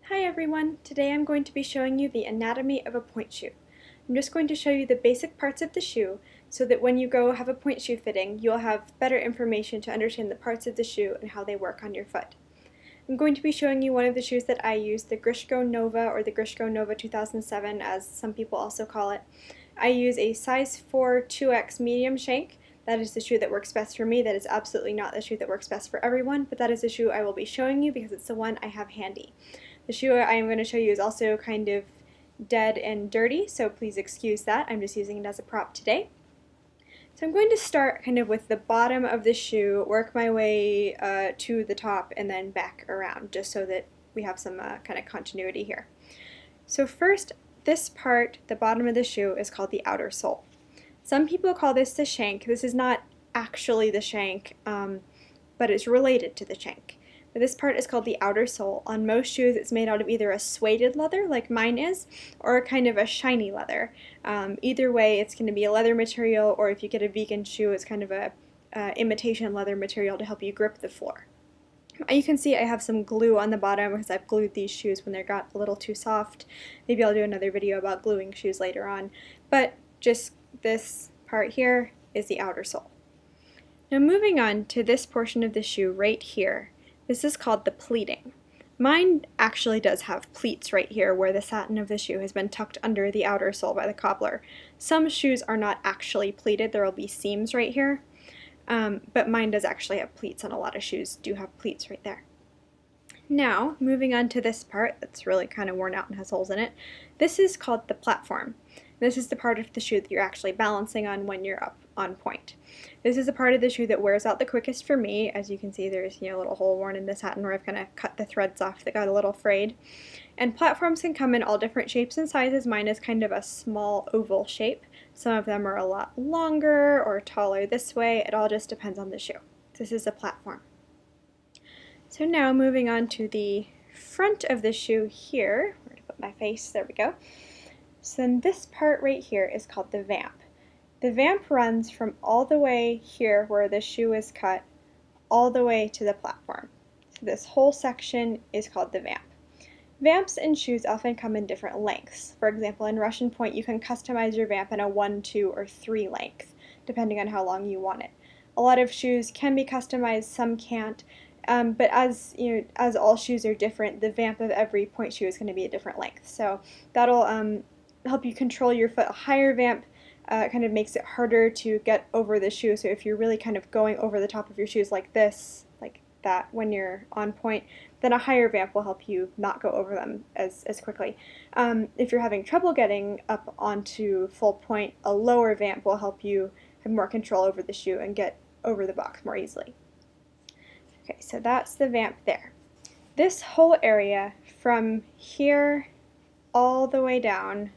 Hi everyone! Today I'm going to be showing you the anatomy of a pointe shoe. I'm just going to show you the basic parts of the shoe so that when you go have a pointe shoe fitting, you'll have better information to understand the parts of the shoe and how they work on your foot. I'm going to be showing you one of the shoes that I use, the Grishko Nova, or the Grishko Nova 2007 as some people also call it. I use a size 4 2X medium shank. That is the shoe that works best for me. That is absolutely not the shoe that works best for everyone, but that is the shoe I will be showing you because it's the one I have handy. The shoe I am going to show you is also kind of dead and dirty, so please excuse that. I'm just using it as a prop today. So I'm going to start kind of with the bottom of the shoe, work my way to the top, and then back around, just so that we have some kind of continuity here. So first, this part, the bottom of the shoe, is called the outer sole. Some people call this the shank. This is not actually the shank, but it's related to the shank. But this part is called the outer sole. On most shoes, it's made out of either a suede leather, like mine is, or kind of a shiny leather. Either way, it's going to be a leather material, or if you get a vegan shoe, it's kind of a imitation leather material to help you grip the floor. You can see I have some glue on the bottom because I've glued these shoes when they got a little too soft. Maybe I'll do another video about gluing shoes later on. But just this part here is the outer sole. Now moving on to this portion of the shoe right here. This is called the pleating. Mine actually does have pleats right here where the satin of the shoe has been tucked under the outer sole by the cobbler. Some shoes are not actually pleated. There will be seams right here, but mine does actually have pleats, and a lot of shoes do have pleats right there. Now, moving on to this part that's really kind of worn out and has holes in it, this is called the platform. This is the part of the shoe that you're actually balancing on when you're up on pointe. This is the part of the shoe that wears out the quickest for me. As you can see, there's a little hole worn in the satin where I've kind of cut the threads off that got a little frayed. And platforms can come in all different shapes and sizes. Mine is kind of a small oval shape. Some of them are a lot longer or taller this way. It all just depends on the shoe. This is a platform. So now moving on to the front of the shoe here, where to put my face, there we go. So then this part right here is called the vamp. The vamp runs from all the way here where the shoe is cut all the way to the platform. So this whole section is called the vamp. Vamps in shoes often come in different lengths. For example, in Russian Pointe you can customize your vamp in a 1, 2, or 3 length, depending on how long you want it. A lot of shoes can be customized, some can't. But as all shoes are different, the vamp of every pointe shoe is going to be a different length. So that'll help you control your foot. A higher vamp kind of makes it harder to get over the shoe. So if you're really kind of going over the top of your shoes like this, like that, when you're on pointe, then a higher vamp will help you not go over them as quickly. If you're having trouble getting up onto full pointe, a lower vamp will help you have more control over the shoe and get over the box more easily. Okay, so that's the vamp there. This whole area from here all the way down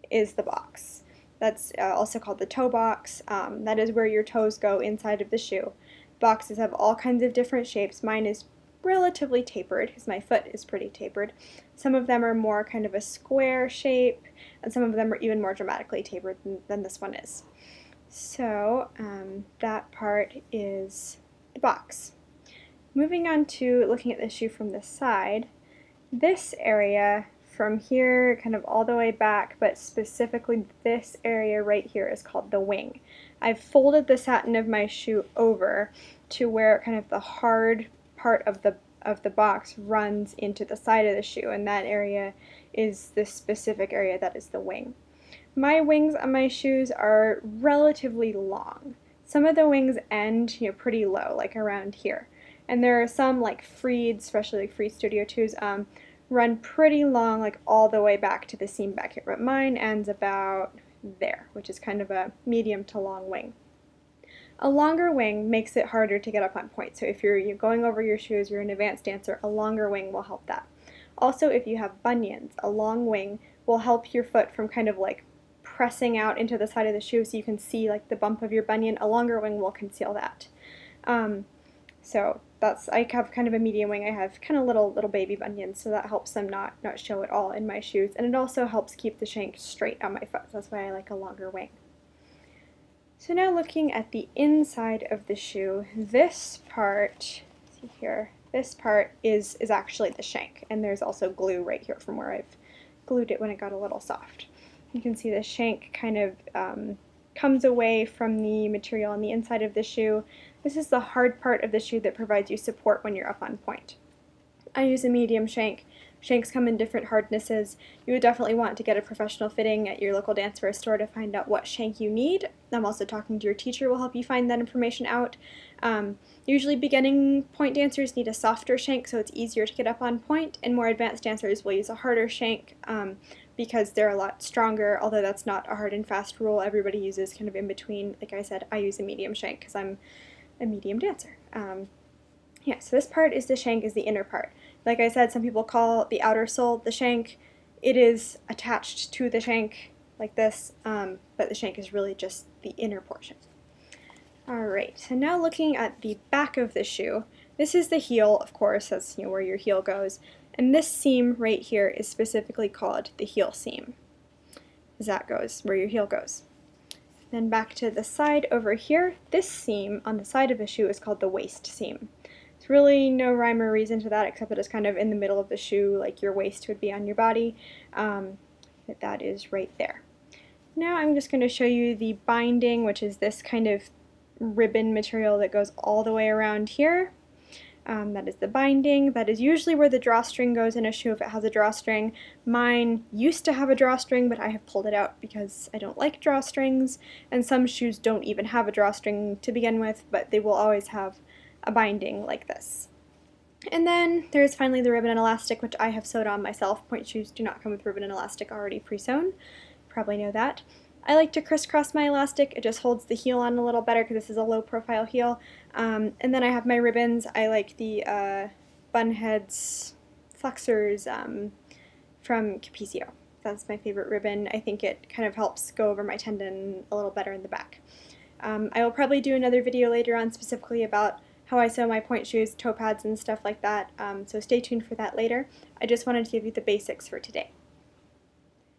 is the box. That's also called the toe box. That is where your toes go inside of the shoe. Boxes have all kinds of different shapes. Mine is relatively tapered because my foot is pretty tapered. Some of them are more kind of a square shape, and some of them are even more dramatically tapered than this one is. So that part is the box. Moving on to looking at the shoe from the side, this area from here kind of all the way back, but specifically this area right here is called the wing. I've folded the satin of my shoe over to where kind of the hard part of the box runs into the side of the shoe, and that area is this specific area that is the wing. My wings on my shoes are relatively long. Some of the wings end pretty low, like around here. And there are some like Freed, especially like Freed Studio 2s, run pretty long, like all the way back to the seam back here. But mine ends about there, which is kind of a medium to long wing. A longer wing makes it harder to get up on pointe. So if you're going over your shoes, you're an advanced dancer, a longer wing will help that. Also, if you have bunions, a long wing will help your foot from kind of like pressing out into the side of the shoe so you can see like the bump of your bunion. A longer wing will conceal that. So I have kind of a medium wing. I have kind of little baby bunions, so that helps them not show at all in my shoes. And it also helps keep the shank straight on my foot. So that's why I like a longer wing. So now looking at the inside of the shoe, this part, see here, this part is actually the shank, and there's also glue right here from where I've glued it when it got a little soft. You can see the shank kind of comes away from the material on the inside of the shoe. This is the hard part of the shoe that provides you support when you're up on point. I use a medium shank. Shanks come in different hardnesses. You would definitely want to get a professional fitting at your local dancewear store to find out what shank you need. I'm also talking to your teacher will help you find that information out. Usually beginning point dancers need a softer shank so it's easier to get up on point, and more advanced dancers will use a harder shank because they're a lot stronger, although that's not a hard and fast rule. Everybody uses kind of in between. Like I said, I use a medium shank because I'm a medium dancer. Yeah, so this part is the shank, is the inner part. Like I said, some people call the outer sole the shank. It is attached to the shank like this, but the shank is really just the inner portion. Alright, so now looking at the back of the shoe, this is the heel, of course, that's where your heel goes, and this seam right here is specifically called the heel seam, as that goes, where your heel goes. Then back to the side over here, this seam on the side of the shoe is called the waist seam. There's really no rhyme or reason to that except that it's kind of in the middle of the shoe, like your waist would be on your body. That is right there. Now I'm just going to show you the binding, which is this kind of ribbon material that goes all the way around here. That is the binding. That is usually where the drawstring goes in a shoe if it has a drawstring. Mine used to have a drawstring, but I have pulled it out because I don't like drawstrings, and some shoes don't even have a drawstring to begin with, but they will always have a binding like this. And then there's finally the ribbon and elastic, which I have sewed on myself. Point shoes do not come with ribbon and elastic already pre-sewn. Probably know that. I like to crisscross my elastic. It just holds the heel on a little better because this is a low profile heel. And then I have my ribbons. I like the Bunheads Flexors from Capicio. That's my favorite ribbon. I think it kind of helps go over my tendon a little better in the back. I will probably do another video later on specifically about how I sew my point shoes, toe pads, and stuff like that, so stay tuned for that later. I just wanted to give you the basics for today.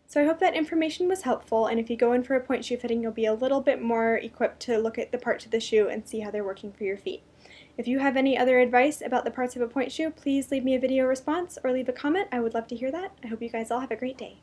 So I hope that information was helpful, and if you go in for a point shoe fitting, you'll be a little bit more equipped to look at the parts of the shoe and see how they're working for your feet. If you have any other advice about the parts of a point shoe, please leave me a video response or leave a comment. I would love to hear that. I hope you guys all have a great day.